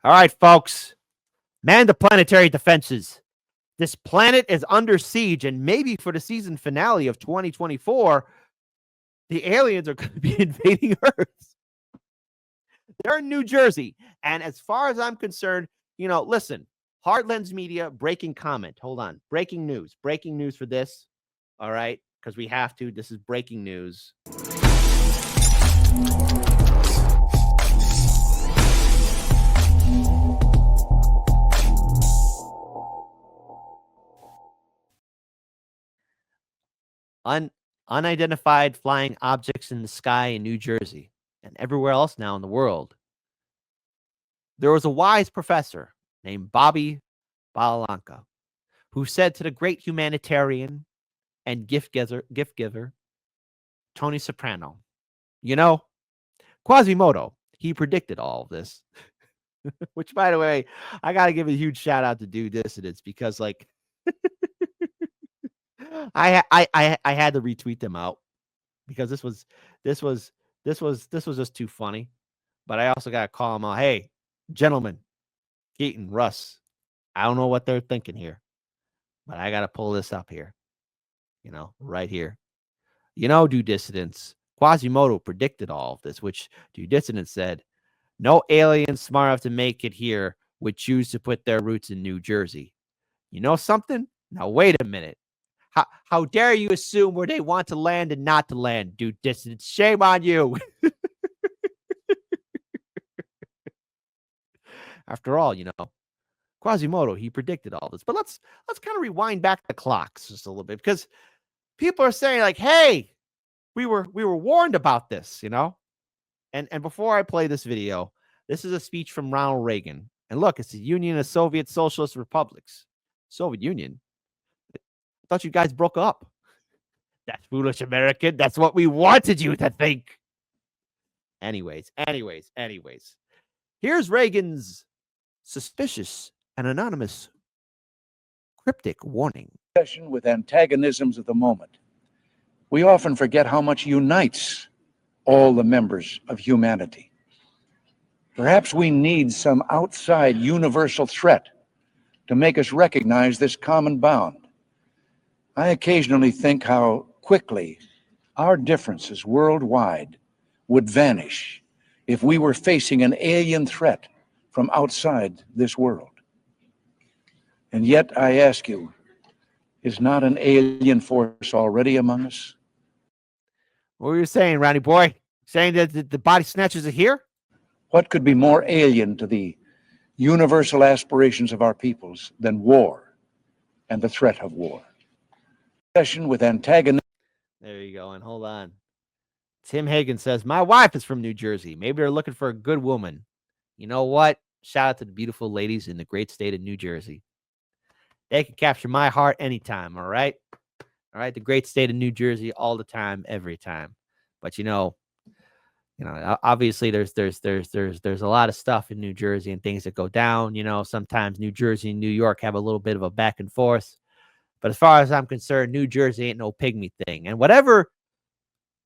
All right, folks. Man the planetary defenses. This planet is under siege, and maybe for the season finale of 2024, the aliens are going to be invading Earth. They're in New Jersey. And as far as I'm concerned, listen, Hard Lens Media, breaking comment. Hold on. Breaking news for this. All right. Because we have to. This is breaking news. Unidentified flying objects in the sky in New Jersey and everywhere else now in the world. There was a wise professor named Bobby Balalanka who said to the great humanitarian and gift giver Tony Soprano, Quasimodo, he predicted all of this. Which, by the way, I got to give a huge shout out to Due Dissidents because, like, I had to retweet them out because this was just too funny. But I also got to call them out. Hey, gentlemen, Keaton, Russ, I don't know what they're thinking here, but I got to pull this up here, right here. Due Dissidents, Quasimodo predicted all of this, which Due Dissidents said, no alien smart enough to make it here would choose to put their roots in New Jersey. You know something? Now, wait a minute. How dare you assume where they want to land and not to land, Due Dissidents? Shame on you. After all, Quasimodo, he predicted all this. But let's kind of rewind back the clocks just a little bit because people are saying, like, hey, we were warned about this, And before I play this video, this is a speech from Ronald Reagan. And look, it's the Union of Soviet Socialist Republics. Soviet Union. I thought you guys broke up. That's foolish, American. That's what we wanted you to think. Anyways. Here's Reagan's suspicious and anonymous cryptic warning. With antagonisms of the moment, we often forget how much unites all the members of humanity. Perhaps we need some outside universal threat to make us recognize this common bound. I occasionally think how quickly our differences worldwide would vanish if we were facing an alien threat from outside this world. And yet I ask you, is not an alien force already among us? What were you saying, Ronnie boy? Saying that the body snatchers are here? What could be more alien to the universal aspirations of our peoples than war and the threat of war? With antagonism. There you go. And hold on. Tim Hagen says, my wife is from New Jersey. Maybe they're looking for a good woman. You know what? Shout out to the beautiful ladies in the great state of New Jersey. They can capture my heart anytime. All right. All right. The great state of New Jersey all the time, every time. But, obviously there's a lot of stuff in New Jersey and things that go down. Sometimes New Jersey and New York have a little bit of a back and forth. But as far as I'm concerned, New Jersey ain't no pygmy thing. And whatever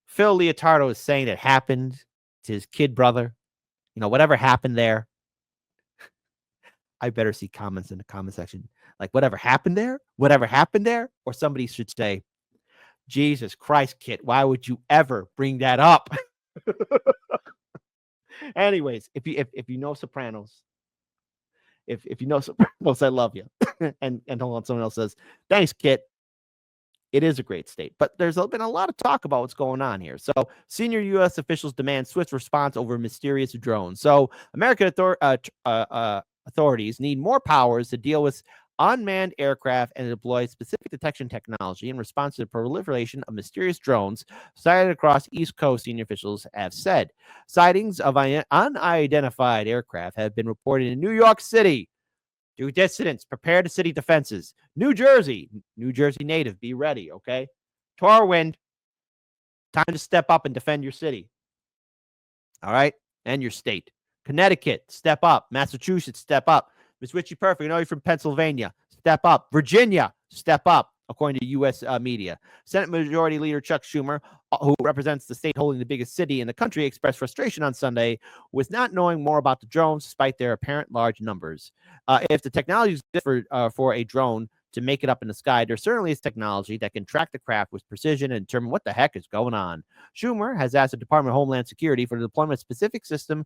Phil Leotardo is saying that happened to his kid brother, whatever happened there, I better see comments in the comment section. Like, whatever happened there, or somebody should say, Jesus Christ, Kit, why would you ever bring that up? Anyways, if you know Sopranos, if you know Sopranos, I love you. and hold on, someone else says, thanks, Kit. It is a great state, but there's been a lot of talk about what's going on here. So senior U.S. officials demand swift response over mysterious drones. So American authorities need more powers to deal with unmanned aircraft and deploy specific detection technology in response to the proliferation of mysterious drones sighted across East Coast, senior officials have said. Sightings of unidentified aircraft have been reported in New York City. Due Dissidents, prepare the city defenses. New Jersey native, be ready, okay? Torwind, time to step up and defend your city. All right? And your state. Connecticut, step up. Massachusetts, step up. Miss Richie Perfect, I know you're from Pennsylvania. Step up. Virginia, step up. according to U.S. media. Senate Majority Leader Chuck Schumer, who represents the state holding the biggest city in the country, expressed frustration on Sunday with not knowing more about the drones despite their apparent large numbers. If the technology exists for a drone to make it up in the sky, there certainly is technology that can track the craft with precision and determine what the heck is going on. Schumer has asked the Department of Homeland Security for the deployment of specific system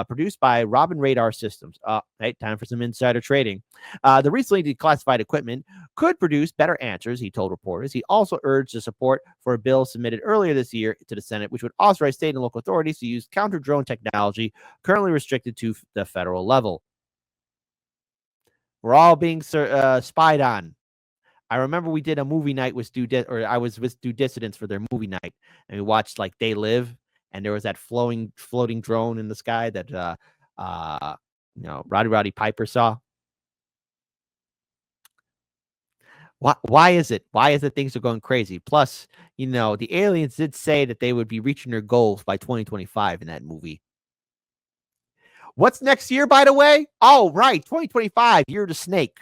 produced by Robin Radar Systems. Hey, time for some insider trading. The recently declassified equipment could produce better answers, he told reporters. He also urged the support for a bill submitted earlier this year to the Senate, which would authorize state and local authorities to use counter-drone technology currently restricted to the federal level. We're all being spied on. I remember we did a movie night with I was with Stu Dissidents for their movie night, and we watched like They Live, and there was that floating drone in the sky that Roddy Piper saw. Why is it? Why is it things are going crazy? Plus, the aliens did say that they would be reaching their goals by 2025 in that movie. What's next year, by the way? Oh, right, 2025, year of the snake.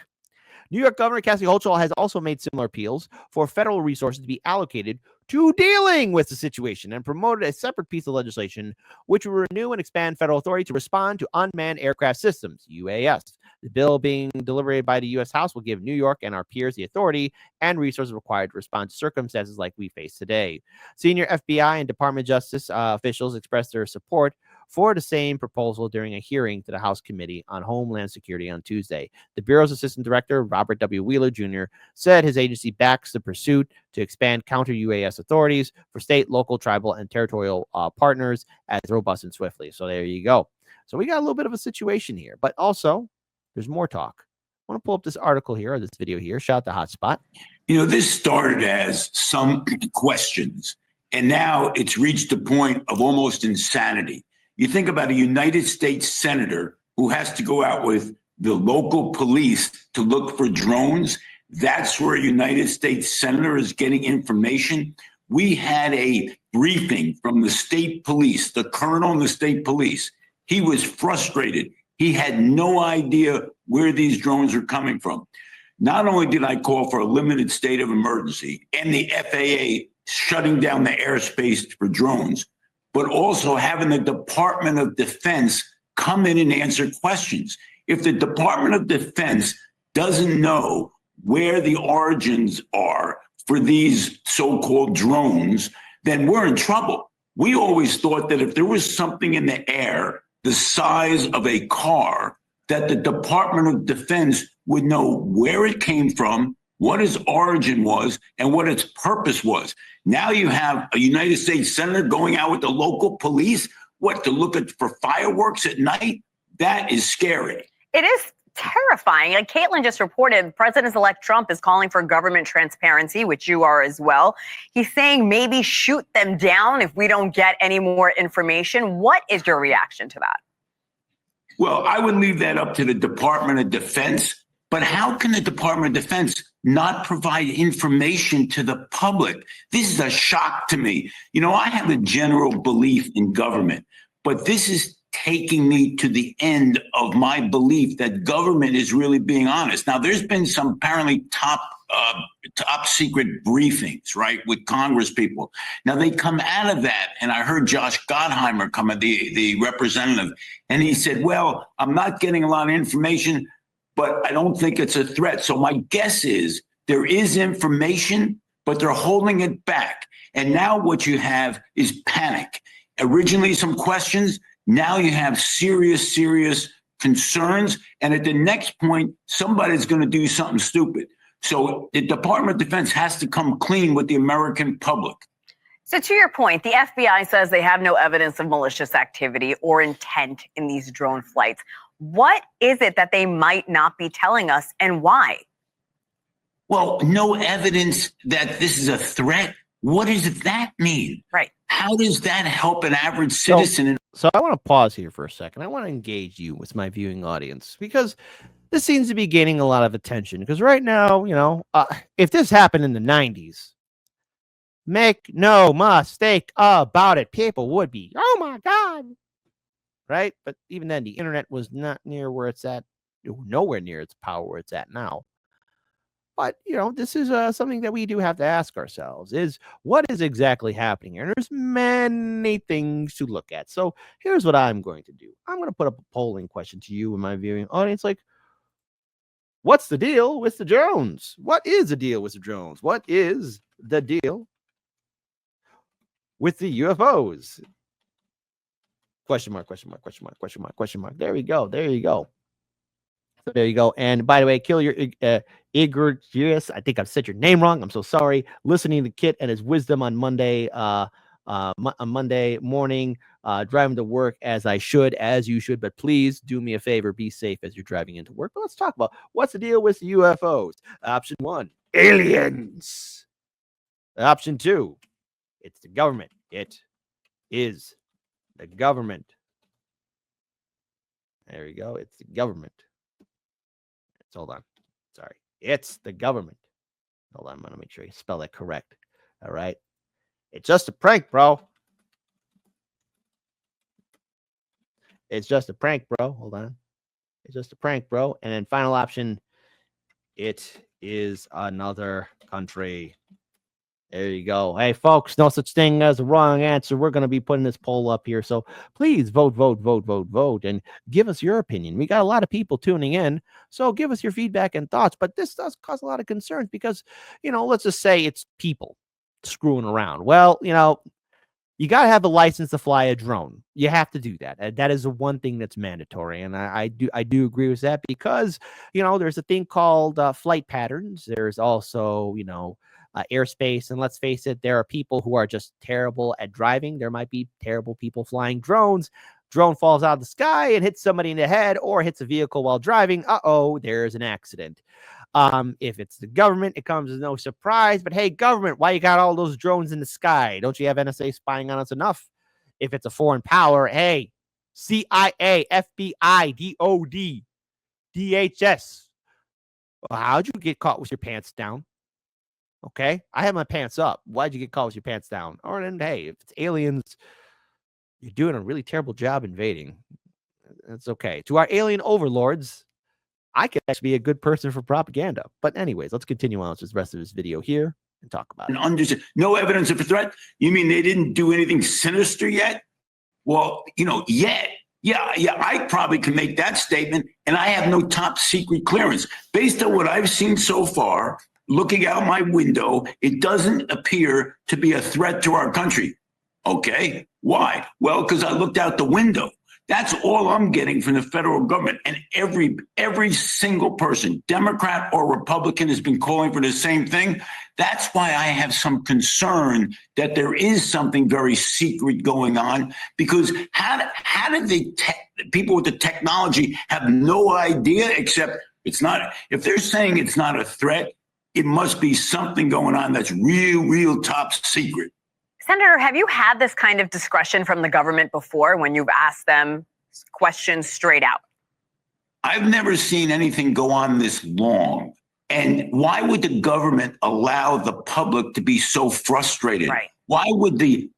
New York Governor Kathy Hochul has also made similar appeals for federal resources to be allocated to dealing with the situation and promoted a separate piece of legislation which will renew and expand federal authority to respond to unmanned aircraft systems, UAS. The bill being deliberated by the U.S. House will give New York and our peers the authority and resources required to respond to circumstances like we face today. Senior FBI and Department of Justice officials expressed their support for the same proposal during a hearing to the House Committee on Homeland Security on Tuesday. The Bureau's Assistant Director, Robert W. Wheeler Jr., said his agency backs the pursuit to expand counter-UAS authorities for state, local, tribal, and territorial partners as robust and swiftly. So there you go. So we got a little bit of a situation here, but also there's more talk. I want to pull up this article here, or this video here. Shout out to Hotspot. This started as some questions, and now it's reached a point of almost insanity. You think about a United States senator who has to go out with the local police to look for drones. That's where a United States senator is getting information. We had a briefing from the state police, the colonel in the state police. He was frustrated. He had no idea where these drones are coming from. Not only did I call for a limited state of emergency and the FAA shutting down the airspace for drones, but also having the Department of Defense come in and answer questions. If the Department of Defense doesn't know where the origins are for these so-called drones, then we're in trouble. We always thought that if there was something in the air the size of a car, that the Department of Defense would know where it came from, what its origin was, and what its purpose was. Now you have a United States senator going out with the local police, to look for fireworks at night? That is scary. It is terrifying. Like Caitlin just reported, President-elect Trump is calling for government transparency, which you are as well. He's saying maybe shoot them down if we don't get any more information. What is your reaction to that? Well, I would leave that up to the Department of Defense. But how can the Department of Defense not provide information to the public? This is a shock to me. I have a general belief in government, but this is taking me to the end of my belief that government is really being honest. Now, there's been some apparently top secret briefings, right, with Congress people. Now, they come out of that, and I heard Josh Gottheimer come, the representative, and he said, well, I'm not getting a lot of information, but I don't think it's a threat. So my guess is there is information, but they're holding it back. And now what you have is panic. Originally, some questions. Now you have serious concerns. And at the next point, somebody's going to do something stupid. So the Department of Defense has to come clean with the American public. So to your point, the FBI says they have no evidence of malicious activity or intent in these drone flights. What is it that they might not be telling us, and why? Well, no evidence that this is a threat. What does that mean? Right. How does that help an average citizen? So I want to pause here for a second. I want to engage you with my viewing audience because this seems to be gaining a lot of attention. Because right now, if this happened in the 90s, make no mistake about it, people would be, oh my God. Right? But even then, the internet was not near where it's at, nowhere near its power where it's at now. But, this is something that we do have to ask ourselves is what is exactly happening here? And there's many things to look at. So here's what I'm going to do. I'm going to put up a polling question to you in my viewing audience. Like, what's the deal with the drones? What is the deal with the drones? What is the deal with the UFOs? Question mark, question mark, question mark, question mark, question mark. There we go. There you go. So there you go. And by the way, kill your Igor. I think I've said your name wrong. I'm so sorry. Listening to Kit and his wisdom on Monday, on Monday morning, driving to work as you should. But please do me a favor, be safe as you're driving into work. But let's talk about what's the deal with the UFOs. Option 1, aliens. Option 2, it's the government. It is the government. There you go. It's the government. Hold on. Sorry. It's the government. Hold on. I'm going to make sure you spell that correct. All right. It's just a prank, bro. It's just a prank, bro. Hold on. It's just a prank, bro. And then final option. It is another country. There you go. Hey, folks, no such thing as a wrong answer. We're going to be putting this poll up here. So please vote, and give us your opinion. We got a lot of people tuning in. So give us your feedback and thoughts. But this does cause a lot of concerns because, let's just say it's people screwing around. Well, you got to have the license to fly a drone. You have to do that. That is the one thing that's mandatory. And I do agree with that because, there's a thing called flight patterns. There's also, airspace. And let's face it, there are people who are just terrible at driving. There might be terrible people flying drones. Drone falls out of the sky and hits somebody in the head or hits a vehicle while driving. There's an accident. If it's the government, it comes as no surprise. But hey, government, why you got all those drones in the sky? Don't you have NSA spying on us enough? If it's a foreign power, hey, CIA, FBI, DOD, DHS. Well, how'd you get caught with your pants down? Okay, I have my pants up. Why'd you get caught with your pants down? Or then, hey, if it's aliens, you're doing a really terrible job invading. That's okay. To our alien overlords, I could actually be a good person for propaganda. But anyways, let's continue on with the rest of this video here and talk about it. No evidence of a threat? You mean they didn't do anything sinister yet? Well, yet. Yeah, I probably can make that statement, and I have no top secret clearance. Based on what I've seen so far, looking out my window, it doesn't appear to be a threat to our country. Okay, why? Well, because I looked out the window. That's all I'm getting from the federal government. And every single person, Democrat or Republican, has been calling for the same thing. That's why I have some concern that there is something very secret going on, because how did the people with the technology have no idea, except it's not, if they're saying it's not a threat, it must be something going on that's real top secret. Senator, have you had this kind of discretion from the government before when you've asked them questions straight out? I've never seen anything go on this long. And why would the government allow the public to be so frustrated? Right. Why would the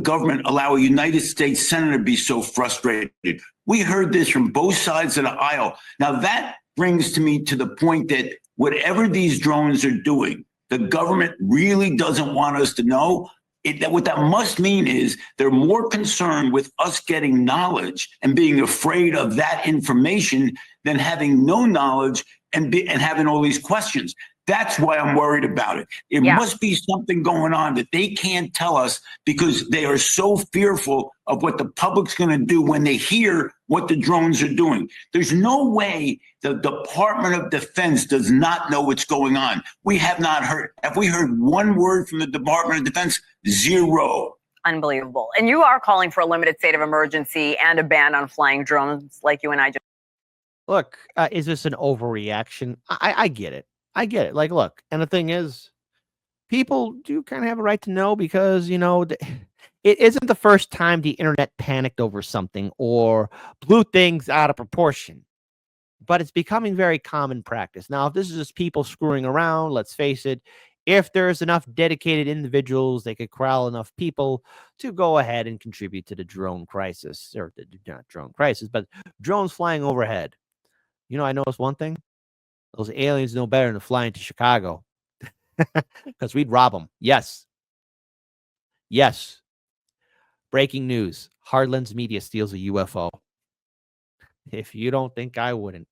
government allow a United States senator to be so frustrated? We heard this from both sides of the aisle. Now that brings to me to the point that whatever these drones are doing, the government really doesn't want us to know. What that must mean is they're more concerned with us getting knowledge and being afraid of that information than having no knowledge and having all these questions. That's why I'm worried about it. It must be something going on that they can't tell us because they are so fearful of what the public's going to do when they hear what the drones are doing. There's no way the Department of Defense does not know what's going on. We have not heard. Have we heard one word from the Department of Defense? Zero. Unbelievable. And you are calling for a limited state of emergency and a ban on flying drones like you and I just. Look, is this an overreaction? I get it. I get it. Like, look, and the thing is, people do kind of have a right to know because, it isn't the first time the internet panicked over something or blew things out of proportion, but it's becoming very common practice. Now, if this is just people screwing around, let's face it, if there's enough dedicated individuals, they could corral enough people to go ahead and contribute to the drone crisis, or not drone crisis, but drones flying overhead. I noticed one thing. Those aliens know better than to fly into Chicago because we'd rob them. Yes. Yes. Breaking news. Hardlands Media steals a UFO. If you don't think I wouldn't.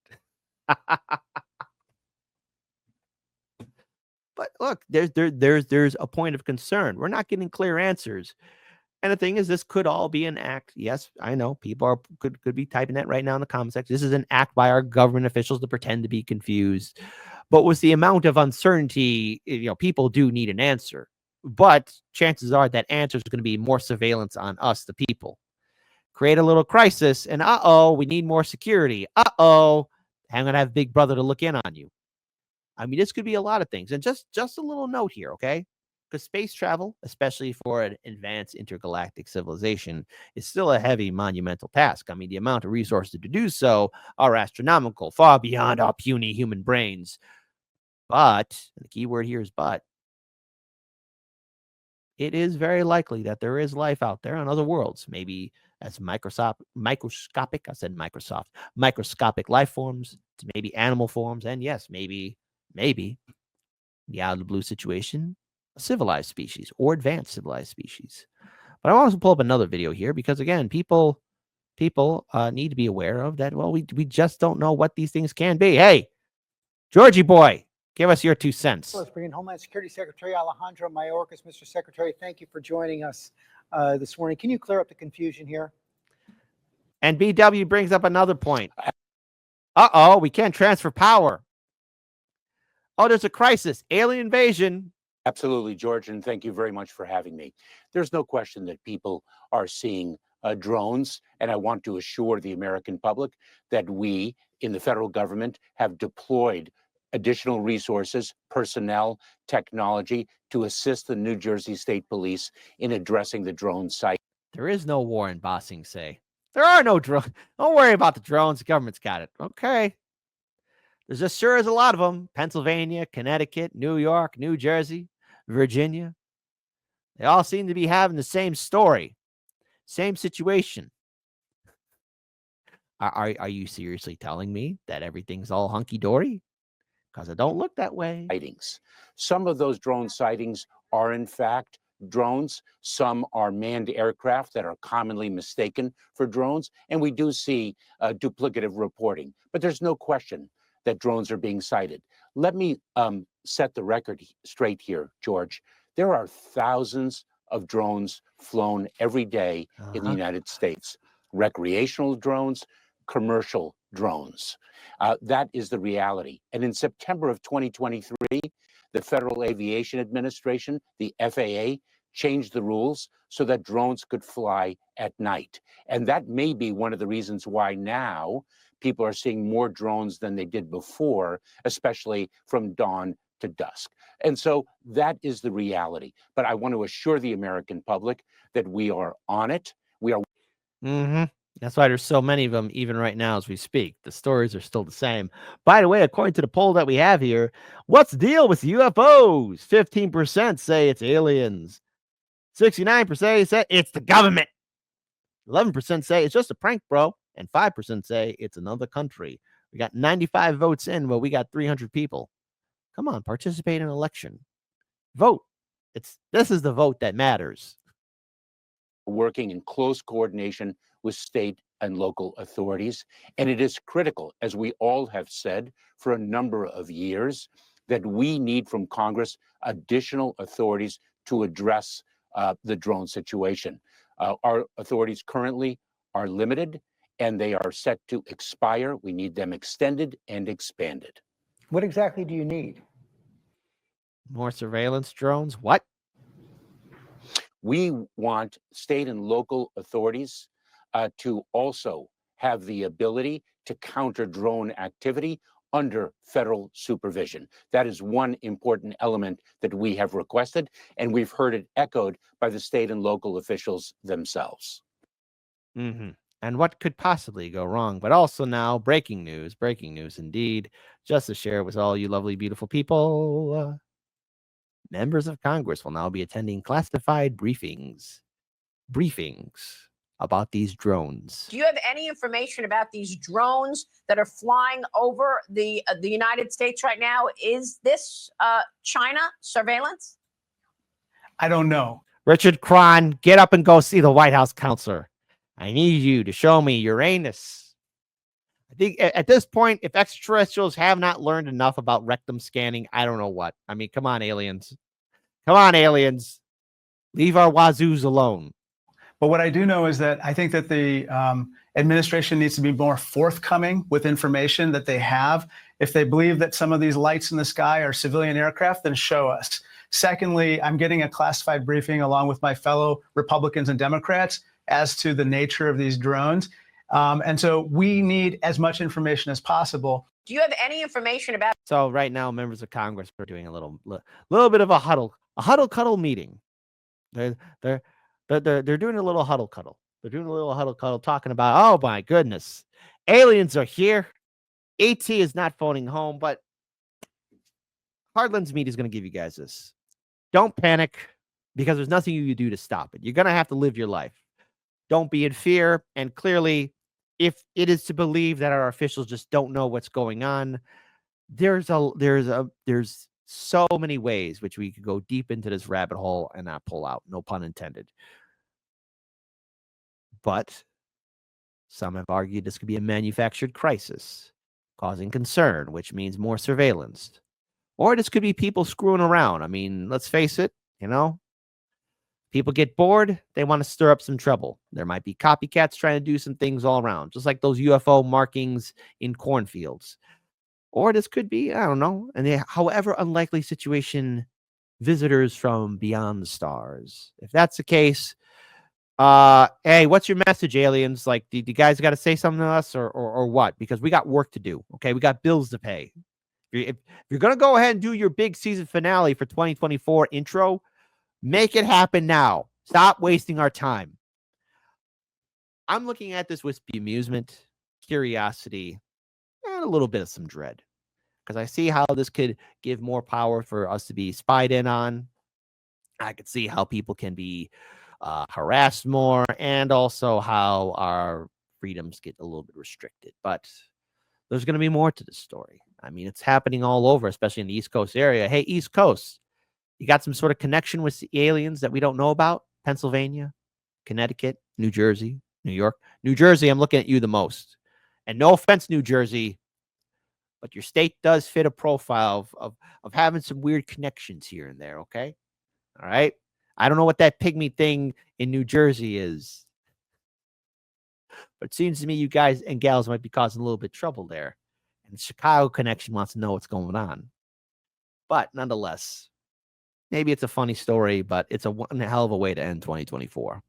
But look, there's a point of concern. We're not getting clear answers. And the thing is, this could all be an act. Yes, I know people could be typing that right now in the comment section. This is an act by our government officials to pretend to be confused. But with the amount of uncertainty, people do need an answer. But chances are that answer is going to be more surveillance on us, the people. Create a little crisis, and we need more security. I'm going to have Big Brother to look in on you. I mean, this could be a lot of things. And just a little note here, okay? Because space travel, especially for an advanced intergalactic civilization, is still a heavy, monumental task. I mean, the amount of resources to do so are astronomical, far beyond our puny human brains. But, the key word here is but, it is very likely that there is life out there on other worlds, maybe as microscopic life forms, to maybe animal forms, and yes, maybe, the out of the blue situation, a civilized species or advanced civilized species. But I want to pull up another video here because, again, people need to be aware of that. Well, we just don't know what these things can be. Hey, Georgie boy, give us your 2 cents. Let's bring in Homeland Security Secretary Alejandro Mayorkas. Mr. Secretary, thank you for joining us this morning. Can you clear up the confusion here? And BW brings up another point. We can't transfer power. Oh, there's a crisis. Alien invasion. Absolutely, George, and thank you very much for having me. There's no question that people are seeing drones, and I want to assure the American public that we in the federal government have deployed additional resources, personnel, technology to assist the New Jersey State Police in addressing the drone site. There is no war in Ba Sing Se. There are no drones. Don't worry about the drones. The government's got it. Okay. There's just sure as a lot of them. Pennsylvania, Connecticut, New York, New Jersey, Virginia. They all seem to be having the same story, same situation. Are you seriously telling me that everything's all hunky-dory? Because it don't look that way. Sightings. Some of those drone sightings are, in fact, drones. Some are manned aircraft that are commonly mistaken for drones. And we do see duplicative reporting. But there's no question that drones are being sighted. Let me set the record straight here, George. There are thousands of drones flown every day in the United States. Recreational drones, commercial drones. That is the reality. And in September of 2023, the Federal Aviation Administration, the FAA, changed the rules so that drones could fly at night. And that may be one of the reasons why now people are seeing more drones than they did before, especially from dawn to dusk. And so that is the reality. But I want to assure the American public that we are on it. We are. That's why there's so many of them, even right now as we speak. The stories are still the same. By the way, according to the poll that we have here, what's the deal with UFOs? 15% say it's aliens. 69% say it's the government. 11% say it's just a prank, bro. And 5% say it's another country. We got 95 votes in, but we got 300 people. Come on, participate in an election. Vote. This is the vote that matters. Working in close coordination with state and local authorities. And it is critical, as we all have said for a number of years, that we need from Congress additional authorities to address the drone situation. Our authorities currently are limited and they are set to expire. We need them extended and expanded. What exactly do you need? More surveillance drones? What? We want state and local authorities to also have the ability to counter drone activity under federal supervision. That is one important element that we have requested, and we've heard it echoed by the state and local officials themselves. And what could possibly go wrong? But also now, breaking news indeed, just to share with all you lovely, beautiful people. Members of Congress will now be attending classified briefings about these drones. Do you have any information about these drones that are flying over the United States right now? Is this China surveillance? I don't know. Richard Cron, get up and go see the White House counselor. I need you to show me Uranus. I think at this point, if extraterrestrials have not learned enough about rectum scanning, I don't know what. I mean, come on, aliens. Come on, aliens. Leave our wazoos alone. But what I do know is that I think that the administration needs to be more forthcoming with information that they have. If they believe that some of these lights in the sky are civilian aircraft, then show us. Secondly, I'm getting a classified briefing along with my fellow Republicans and Democrats as to the nature of these drones. And so we need as much information as possible. Do you have any information about? So right now, members of Congress are doing a little bit of a huddle cuddle meeting. They're doing a little huddle cuddle. They're doing a little huddle cuddle, talking about, oh my goodness, aliens are here. AT is not phoning home, but Hardlands Media is going to give you guys this. Don't panic, because there's nothing you can do to stop it. You're going to have to live your life. Don't be in fear. And clearly, if it is to believe that our officials just don't know what's going on, there's so many ways which we could go deep into this rabbit hole and not pull out. No pun intended. But some have argued this could be a manufactured crisis, causing concern, which means more surveillance. Or this could be people screwing around. I mean, let's face it, people get bored. They want to stir up some trouble. There might be copycats trying to do some things all around, just like those UFO markings in cornfields. Or this could be, I don't know, and however unlikely situation, visitors from beyond the stars. If that's the case, hey, what's your message, aliens? Like, do you guys got to say something to us or what? Because we got work to do. Okay, we got bills to pay. If you're going to go ahead and do your big season finale for 2024 intro, make it happen now. Stop wasting our time. I'm looking at this with amusement, curiosity, and a little bit of some dread, because I see how this could give more power for us to be spied in on. I could see how people can be harassed more, and also how our freedoms get a little bit restricted. But there's going to be more to this story. I mean, it's happening all over, especially in the East Coast area. Hey, East Coast, you got some sort of connection with the aliens that we don't know about? Pennsylvania, Connecticut, New Jersey, New York. New Jersey, I'm looking at you the most. And no offense, New Jersey, but your state does fit a profile of having some weird connections here and there, okay? All right? I don't know what that pygmy thing in New Jersey is, but it seems to me you guys and gals might be causing a little bit of trouble there. And the Chicago connection wants to know what's going on. But nonetheless, maybe it's a funny story, but it's a one hell of a way to end 2024.